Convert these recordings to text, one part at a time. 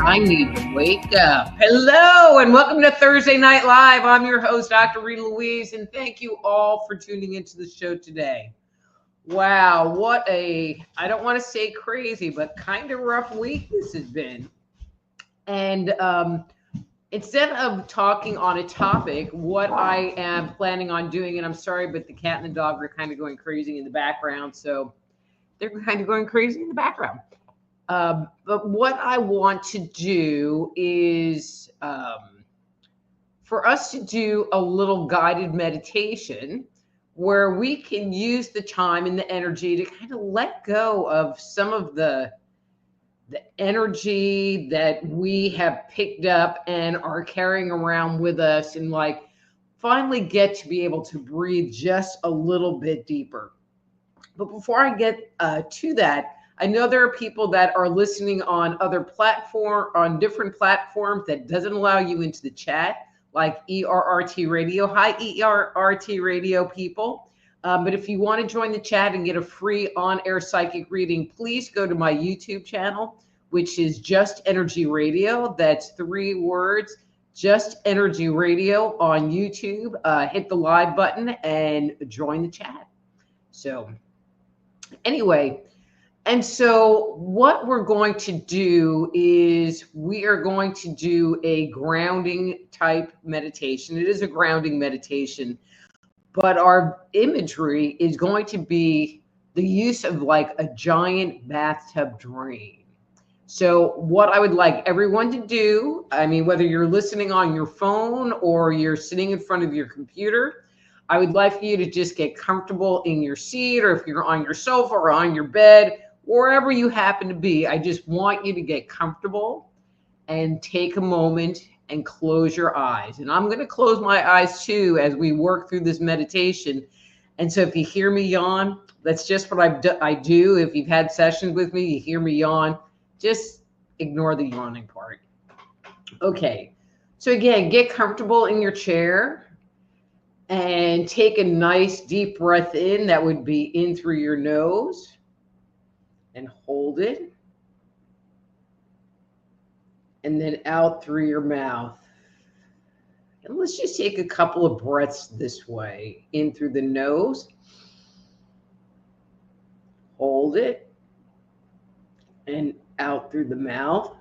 I need to wake up. Hello, and welcome to Thursday Night Live. I'm your host, Dr. Rita Louise, and thank you all for tuning into the show today. Wow, what a, I don't want to say crazy, but kind of rough week this has been. And instead of talking on a topic, what I am planning on doing, and I'm sorry, but the cat and the dog are kind of going crazy in the background, so they're kind of going crazy in the background. But what I want to do is for us to do a little guided meditation where we can use the time and the energy to kind of let go of some of the energy that we have picked up and are carrying around with us, and like finally get to be able to breathe just a little bit deeper. But before I get to that, I know there are people that are listening on different platforms that doesn't allow you into the chat, like ERRT Radio. Hi, ERRT Radio people. But if you want to join the chat and get a free on-air psychic reading, please go to my YouTube channel, which is Just Energy Radio. That's 3 words, Just Energy Radio on YouTube. Hit the live button and join the chat. So anyway, and so what we're going to do is we are going to do a grounding type meditation. It is a grounding meditation, but our imagery is going to be the use of like a giant bathtub drain. So what I would like everyone to do, I mean, whether you're listening on your phone or you're sitting in front of your computer, I would like for you to just get comfortable in your seat, or if you're on your sofa or on your bed, wherever you happen to be, I just want you to get comfortable and take a moment and close your eyes. And I'm going to close my eyes too as we work through this meditation. And so if you hear me yawn, that's just what I do. If you've had sessions with me, you hear me yawn, just ignore the yawning part. Okay. So again, get comfortable in your chair and take a nice deep breath in. That would be in through your nose. And hold it, and then out through your mouth. And let's just take a couple of breaths this way. In through the nose, hold it, and out through the mouth.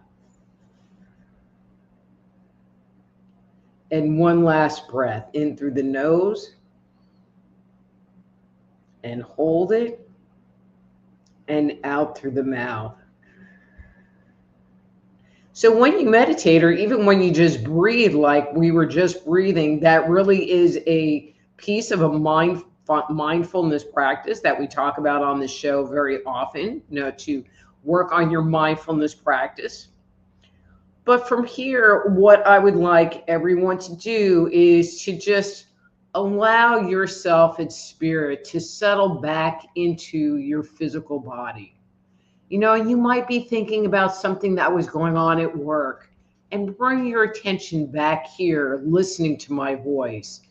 And one last breath, in through the nose, and hold it, and out through the mouth. So when you meditate, or even when you just breathe like we were just breathing, that really is a piece of a mindfulness practice that we talk about on the show very often, to work on your mindfulness practice. But from here, what I would like everyone to do is to just allow yourself and spirit to settle back into your physical body. You might be thinking about something that was going on at work, and bring your attention back here, listening to my voice.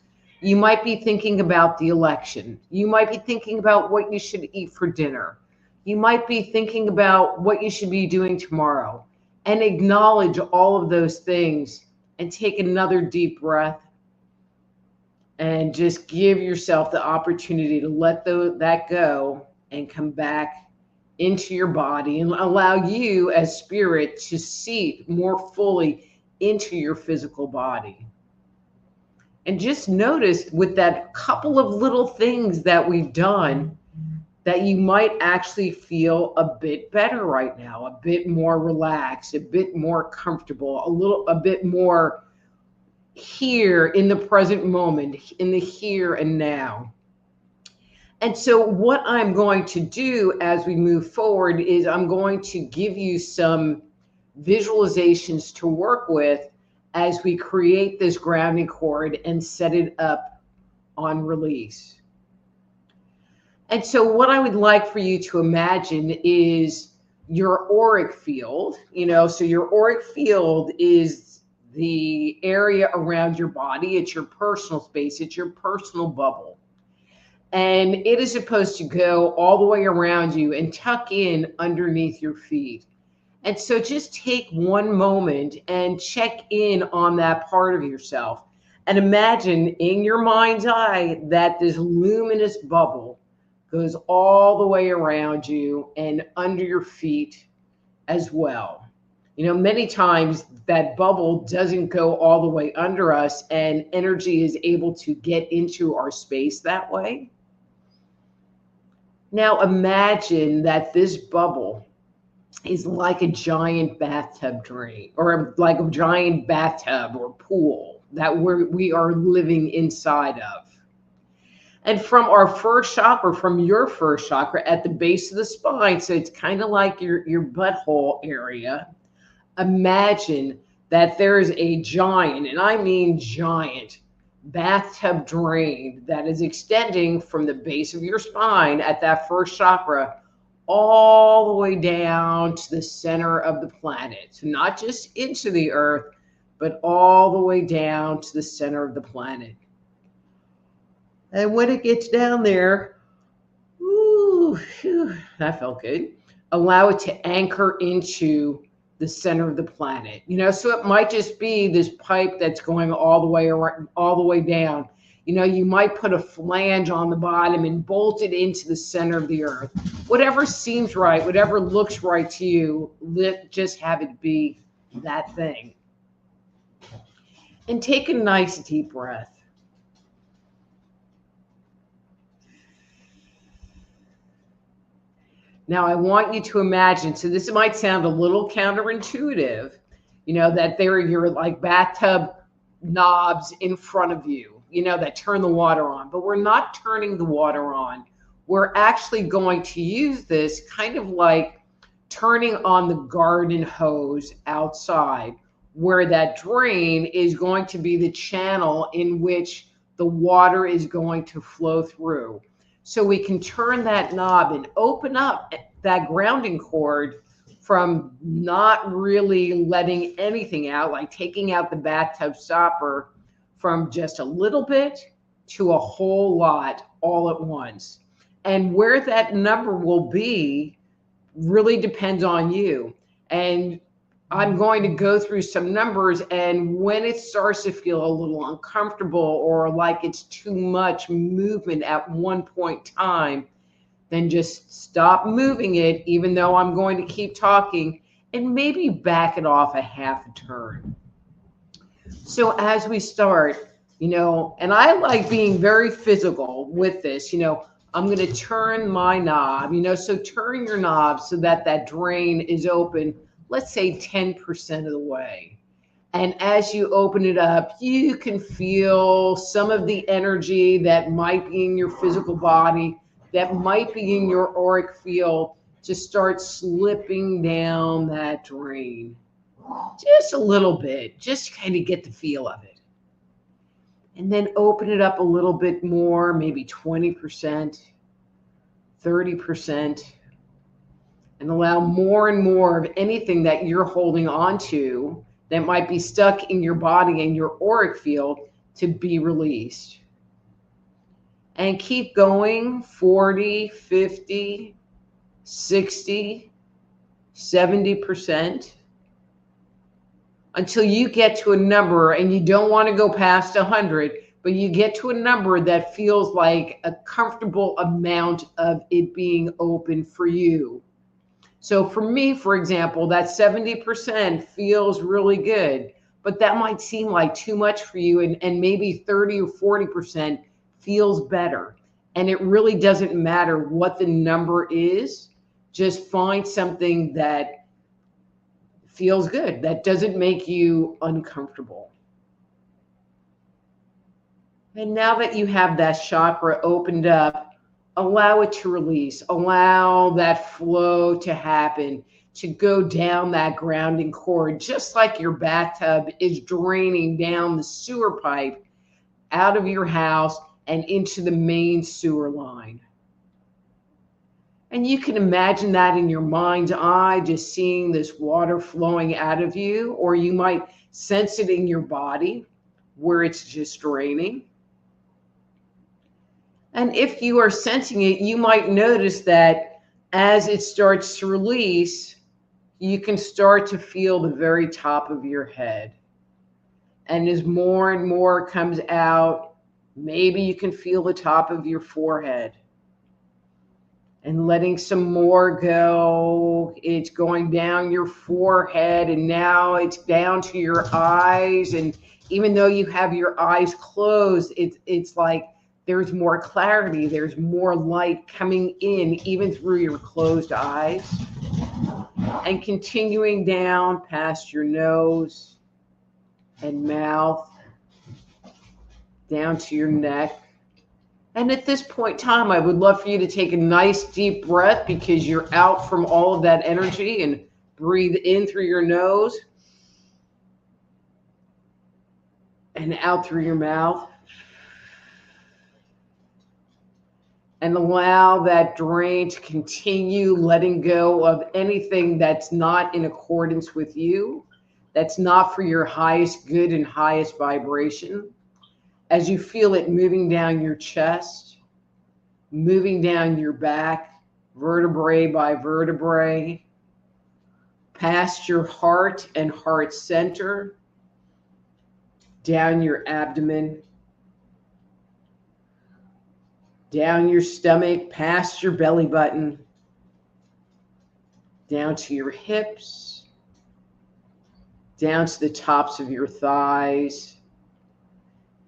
You might be thinking about the election. You might be thinking about what you should eat for dinner. You might be thinking about what you should be doing tomorrow, and acknowledge all of those things and take another deep breath. And just give yourself the opportunity to let that go and come back into your body, and allow you as spirit to seat more fully into your physical body. And just notice with that couple of little things that we've done, that you might actually feel a bit better right now, a bit more relaxed, a bit more comfortable, a bit more here in the present moment, in the here and now. And so what I'm going to do as we move forward is I'm going to give you some visualizations to work with as we create this grounding cord and set it up on release. And so what I would like for you to imagine is your auric field, so your auric field is the area around your body. It's your personal space. It's your personal bubble. And it is supposed to go all the way around you and tuck in underneath your feet. And so just take one moment and check in on that part of yourself and imagine in your mind's eye that this luminous bubble goes all the way around you and under your feet as well. Many times that bubble doesn't go all the way under us and energy is able to get into our space that way. Now imagine that this bubble is like a giant bathtub drain, or like a giant bathtub or pool that we are living inside of. And from our first chakra, from your first chakra at the base of the spine, so it's kind of like your butthole area, imagine that there is a giant, and I mean giant, bathtub drain that is extending from the base of your spine at that first chakra all the way down to the center of the planet. So not just into the earth, but all the way down to the center of the planet. And when it gets down there, that felt good. Allow it to anchor into the center of the planet. So it might just be this pipe that's going all the way around, all the way down. You might put a flange on the bottom and bolt it into the center of the earth. Whatever seems right, whatever looks right to you, just have it be that thing. And take a nice deep breath. Now I want you to imagine, so this might sound a little counterintuitive, that there are your like bathtub knobs in front of you, that turn the water on, but we're not turning the water on. We're actually going to use this kind of like turning on the garden hose outside, where that drain is going to be the channel in which the water is going to flow through. So we can turn that knob and open up that grounding cord from not really letting anything out, like taking out the bathtub stopper from just a little bit to a whole lot all at once. And where that number will be really depends on you. And I'm going to go through some numbers, and when it starts to feel a little uncomfortable or like it's too much movement at one point in time, then just stop moving it, even though I'm going to keep talking, and maybe back it off a half a turn. So as we start, and I like being very physical with this, I'm going to turn my knob, so turn your knob so that that drain is open, let's say 10% of the way. And as you open it up, you can feel some of the energy that might be in your physical body, that might be in your auric field, to start slipping down that drain. Just a little bit, just kind of get the feel of it. And then open it up a little bit more, maybe 20%, 30%, and allow more and more of anything that you're holding on to that might be stuck in your body and your auric field to be released. And keep going, 40, 50, 60, 70%, until you get to a number, and you don't want to go past 100, but you get to a number that feels like a comfortable amount of it being open for you. So for me, for example, that 70% feels really good, but that might seem like too much for you, and maybe 30 or 40% feels better. And it really doesn't matter what the number is. Just find something that feels good, that doesn't make you uncomfortable. And now that you have that chakra opened up, allow it to release. Allow that flow to happen. to go down that grounding cord, just like your bathtub is draining down the sewer pipe out of your house and into the main sewer line. And you can imagine that in your mind's eye, just seeing this water flowing out of you, or you might sense it in your body where it's just draining. And if you are sensing it, you might notice that as it starts to release, you can start to feel the very top of your head. And as more and more comes out, maybe you can feel the top of your forehead. And letting some more go, it's going down your forehead, and now it's down to your eyes. And even though you have your eyes closed, it's like there's more clarity, there's more light coming in, even through your closed eyes. And continuing down past your nose and mouth, down to your neck. And at this point in time, I would love for you to take a nice deep breath, because you're out from all of that energy, and breathe in through your nose and out through your mouth. And allow that drain to continue, letting go of anything that's not in accordance with you, that's not for your highest good and highest vibration. As you feel it moving down your chest, moving down your back, vertebrae by vertebrae, past your heart and heart center, down your abdomen, down your stomach, past your belly button, down to your hips, down to the tops of your thighs,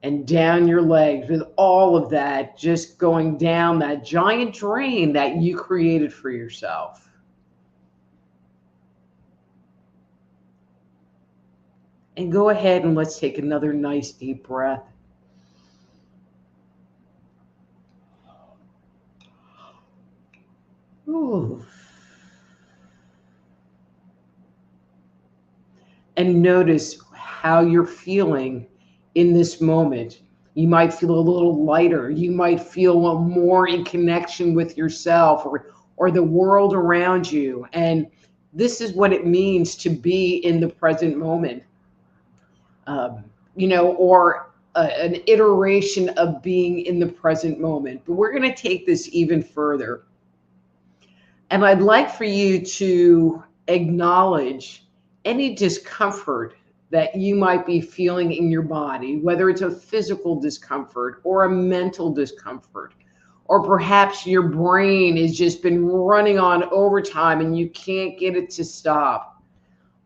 and down your legs, with all of that just going down that giant drain that you created for yourself. And go ahead and let's take another nice deep breath. Ooh. And notice how you're feeling in this moment. You might feel a little lighter. You might feel more in connection with yourself, or the world around you. And this is what it means to be in the present moment. Or an iteration of being in the present moment. But we're going to take this even further. And I'd like for you to acknowledge any discomfort that you might be feeling in your body, whether it's a physical discomfort or a mental discomfort, or perhaps your brain has just been running on overtime and you can't get it to stop.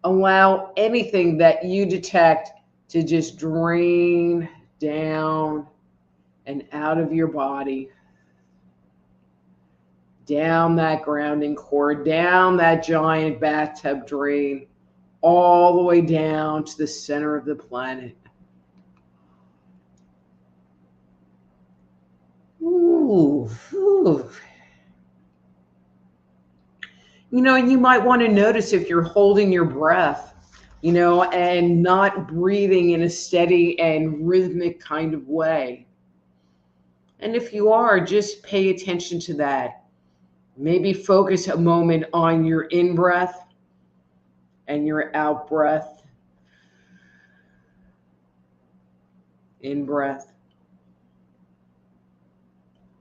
Allow anything that you detect to just drain down and out of your body, down that grounding cord, down that giant bathtub drain, all the way down to the center of the planet. Ooh, ooh. And you might want to notice if you're holding your breath, and not breathing in a steady and rhythmic kind of way. And if you are, just pay attention to that. Maybe focus a moment on your in-breath and your out-breath. In-breath,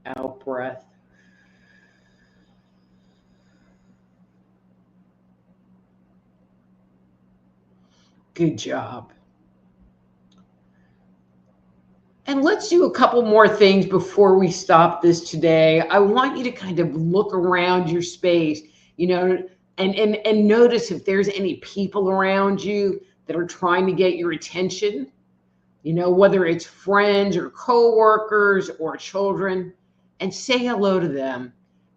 out-breath. Good job. And let's do a couple more things before we stop this today. I want you to kind of look around your space, and notice if there's any people around you that are trying to get your attention, whether it's friends or coworkers or children, and say hello to them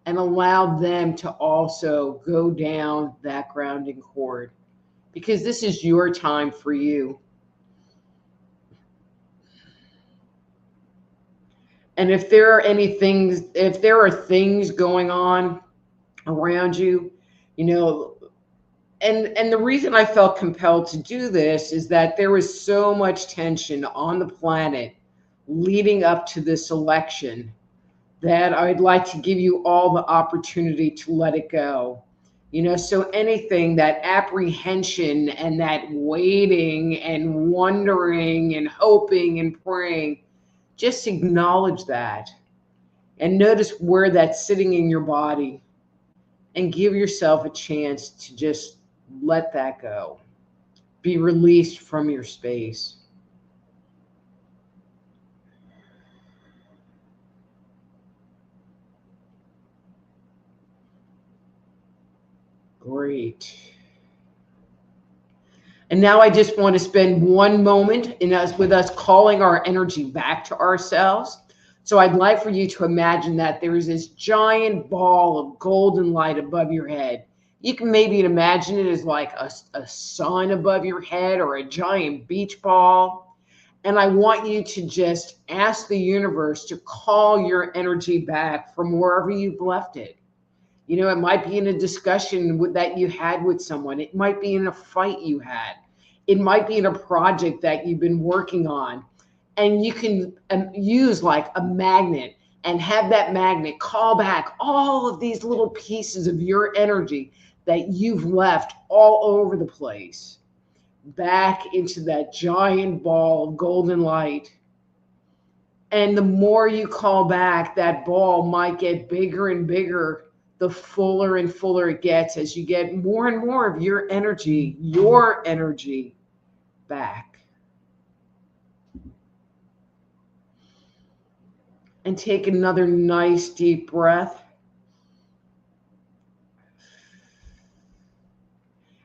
and allow them to also go down that grounding cord, because this is your time for you. And if there are things going on around you, And the reason I felt compelled to do this is that there was so much tension on the planet leading up to this election that I'd like to give you all the opportunity to let it go. So anything, that apprehension and that waiting and wondering and hoping and praying, just acknowledge that and notice where that's sitting in your body and give yourself a chance to just let that go. Be released from your space. Great. And now I just want to spend one moment with us calling our energy back to ourselves. So I'd like for you to imagine that there is this giant ball of golden light above your head. You can maybe imagine it as like a sun above your head or a giant beach ball. And I want you to just ask the universe to call your energy back from wherever you've left it. It might be in a discussion that you had with someone. It might be in a fight you had. It might be in a project that you've been working on. And you can use like a magnet and have that magnet call back all of these little pieces of your energy that you've left all over the place back into that giant ball of golden light. And the more you call back, that ball might get bigger and bigger, the fuller and fuller it gets as you get more and more of your energy back. And take another nice deep breath.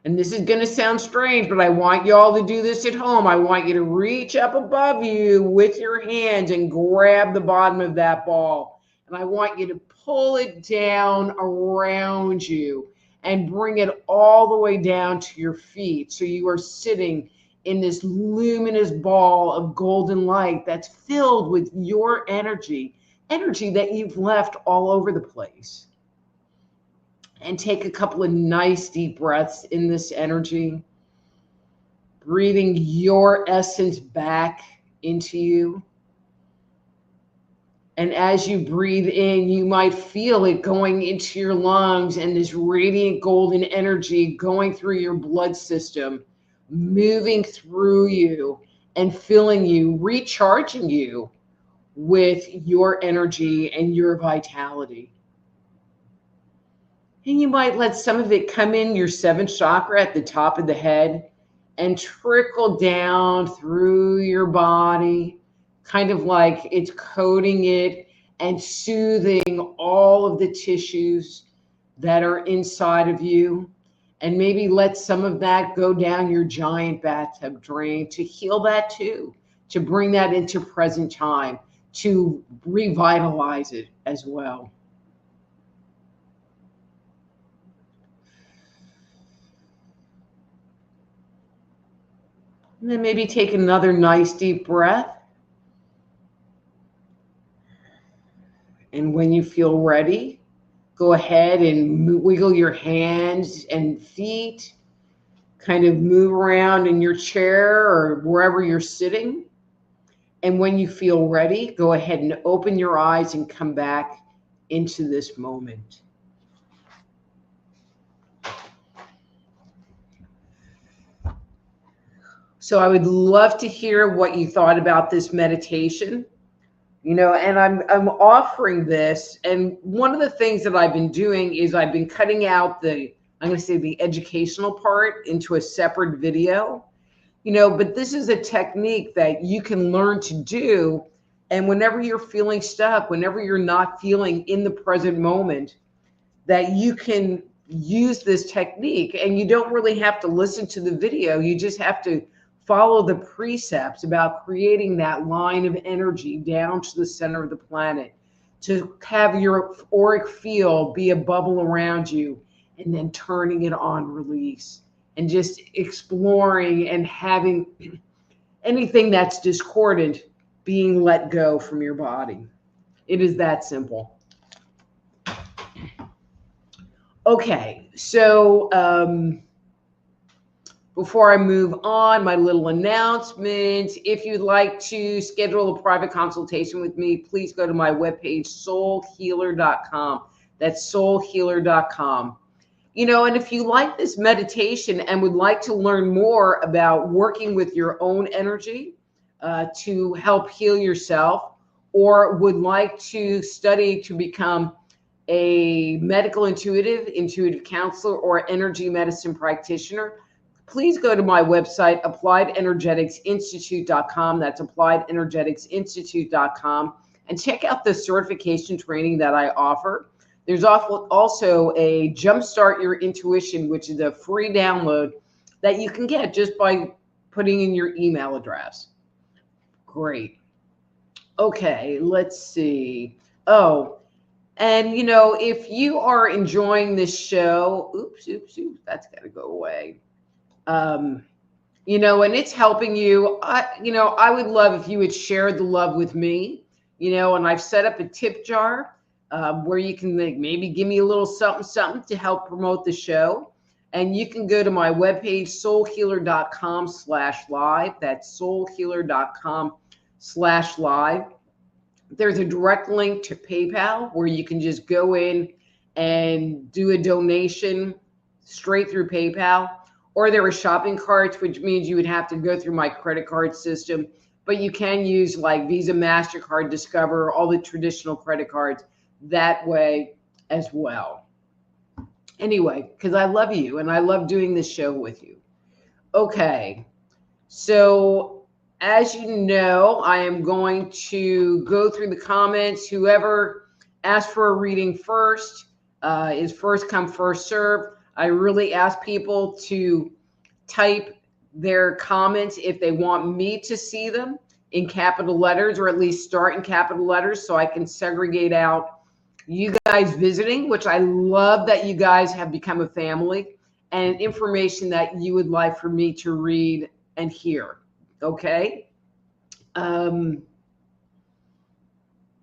And this is going to sound strange, but I want y'all to do this at home. I want you to reach up above you with your hands and grab the bottom of that ball. And I want you to pull it down around you and bring it all the way down to your feet. So you are sitting in this luminous ball of golden light that's filled with your energy that you've left all over the place. And take a couple of nice deep breaths in this energy, breathing your essence back into you. And as you breathe in, you might feel it going into your lungs and this radiant golden energy going through your blood system, moving through you and filling you, recharging you with your energy and your vitality. And you might let some of it come in your seventh chakra at the top of the head and trickle down through your body, kind of like it's coating it and soothing all of the tissues that are inside of you. And maybe let some of that go down your giant bathtub drain to heal that too, to bring that into present time, to revitalize it as well. And then maybe take another nice deep breath. And when you feel ready, go ahead and wiggle your hands and feet, kind of move around in your chair or wherever you're sitting. And when you feel ready, go ahead and open your eyes and come back into this moment. So I would love to hear what you thought about this meditation. And I'm offering this. And one of the things that I've been doing is I've been cutting out the educational part into a separate video. But this is a technique that you can learn to do. And whenever you're feeling stuck, whenever you're not feeling in the present moment, that you can use this technique. And you don't really have to listen to the video. You just have to follow the precepts about creating that line of energy down to the center of the planet, to have your auric field be a bubble around you, and then turning it on release, and just exploring and having anything that's discordant being let go from your body. It is that simple. Okay, so Before I move on, my little announcement. If you'd like to schedule a private consultation with me, please go to my webpage, soulhealer.com. That's soulhealer.com. And if you like this meditation and would like to learn more about working with your own energy to help heal yourself, or would like to study to become a medical intuitive counselor, or energy medicine practitioner, please go to my website, appliedenergeticsinstitute.com. That's appliedenergeticsinstitute.com, and check out the certification training that I offer. There's also a Jumpstart Your Intuition, which is a free download that you can get just by putting in your email address. Great. Okay, let's see. Oh, and if you are enjoying this show, oops, that's got to go away. And it's helping you. I would love if you would share the love with me. And I've set up a tip jar where you can maybe give me a little something to help promote the show. And you can go to my webpage, soulhealer.com/live. That's soulhealer.com/live. There's a direct link to PayPal where you can just go in and do a donation straight through PayPal. Or there are shopping carts, which means you would have to go through my credit card system. But you can use like Visa, MasterCard, Discover, all the traditional credit cards that way as well. Anyway, because I love you and I love doing this show with you. Okay, so as you know, I am going to go through the comments. Whoever asked for a reading first is first come, first serve. I really ask people to type their comments if they want me to see them in capital letters, or at least start in capital letters, so I can segregate out you guys visiting, which I love that you guys have become a family, and information that you would like for me to read and hear. Okay?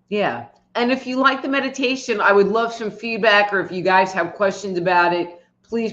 Yeah. And if you like the meditation, I would love some feedback, or if you guys have questions about it, please